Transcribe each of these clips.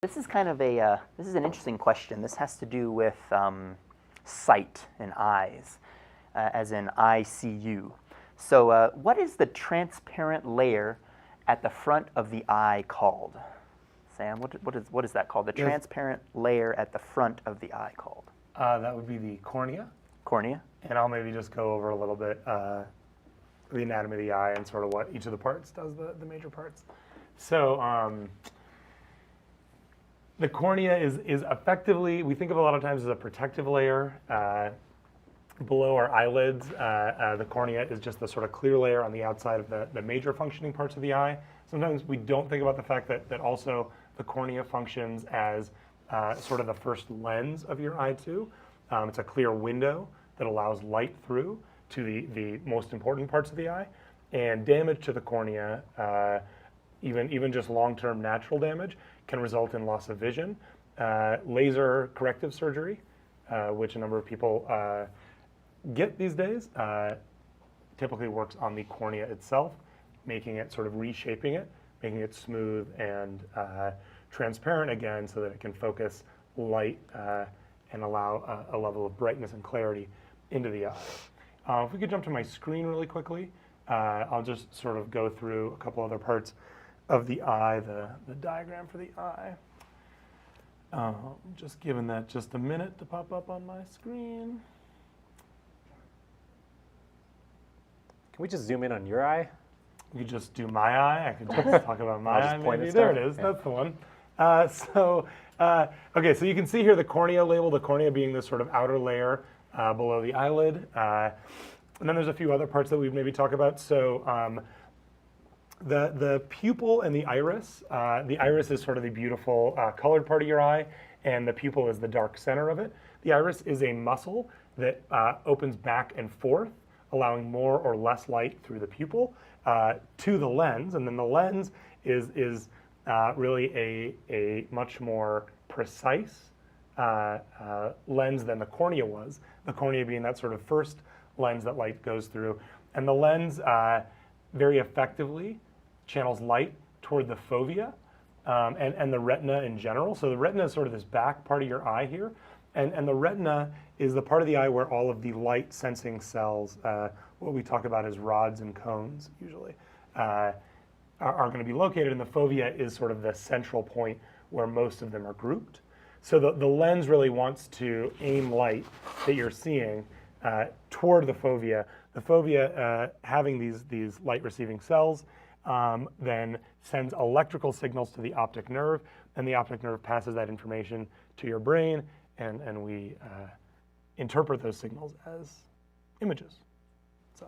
This is kind of a this is an interesting question. This has to do with sight and eyes, as in ICU. So, what is the transparent layer at the front of the eye called? Sam, what is that called? The transparent layer at the front of the eye called? That would be the cornea. Cornea. And I'll maybe just go over a little bit the anatomy of the eye and sort of what each of the parts does, the major parts. So the cornea is effectively, we think of a lot of times as a protective layer below our eyelids. The cornea is just the sort of clear layer on the outside of the major functioning parts of the eye. Sometimes we don't think about the fact that also the cornea functions as sort of the first lens of your eye too. It's a clear window that allows light through to the most important parts of the eye. And damage to the cornea, even just long-term natural damage, can result in loss of vision. Laser corrective surgery, which a number of people get these days, typically works on the cornea itself, making it sort of reshaping it, making it smooth and transparent again so that it can focus light and allow a level of brightness and clarity into the eye. If we could jump to my screen really quickly, I'll just sort of go through a couple other parts of the eye, the diagram for the eye. Just giving that just a minute to pop up on my screen. Can we just zoom in on your eye? You could just do my eye. I could just talk about my eye. Maybe. There it is. Yeah. That's the one. Okay, so you can see here the cornea label, the cornea being this sort of outer layer below the eyelid. And then there's a few other parts that we'd maybe talk about. So the pupil and the iris is sort of the beautiful colored part of your eye, and the pupil is the dark center of it. The iris is a muscle that opens back and forth, allowing more or less light through the pupil to the lens, and then the lens is really a much more precise lens than the cornea was. The cornea being that sort of first lens that light goes through, and the lens very effectively channels light toward the fovea and the retina in general. So the retina is sort of this back part of your eye here, and the retina is the part of the eye where all of the light sensing cells, what we talk about as rods and cones usually, are going to be located, and the fovea is sort of the central point where most of them are grouped. So the lens really wants to aim light that you're seeing toward the fovea. The fovea, having these light receiving cells, then sends electrical signals to the optic nerve, and the optic nerve passes that information to your brain, and we interpret those signals as images. So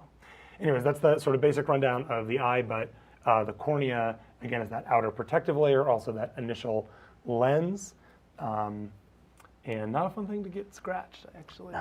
anyways, that's the sort of basic rundown of the eye, but the cornea, again, is that outer protective layer, also that initial lens, and not a fun thing to get scratched, actually.